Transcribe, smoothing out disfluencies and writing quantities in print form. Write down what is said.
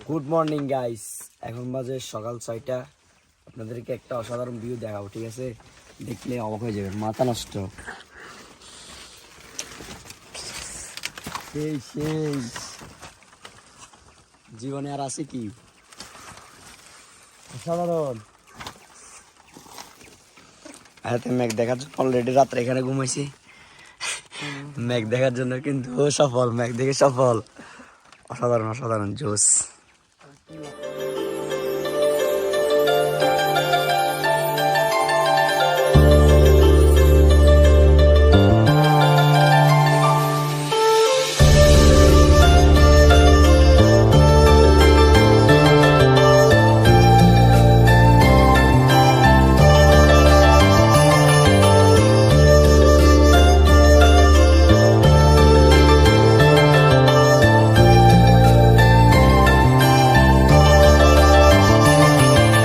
Good morning guys, এখন বাজে সকাল 6টা। আপনাদেরকে একটা অসাধারণ ভিউ দেখাবো, ঠিক আছে? দেখলে অবাক হয়ে যাবেন, মাথা নষ্ট। সেই সেই জীবনে আর আছে কি অসাধারণ। হাতে মেঘ দেখার জন্য অলরেডি রাত্রে এখানে ঘুমাইছি মেঘ দেখার জন্য, কিন্তু সফল, মেঘ দেখে সফল। অসাধারণ অসাধারণ জোস।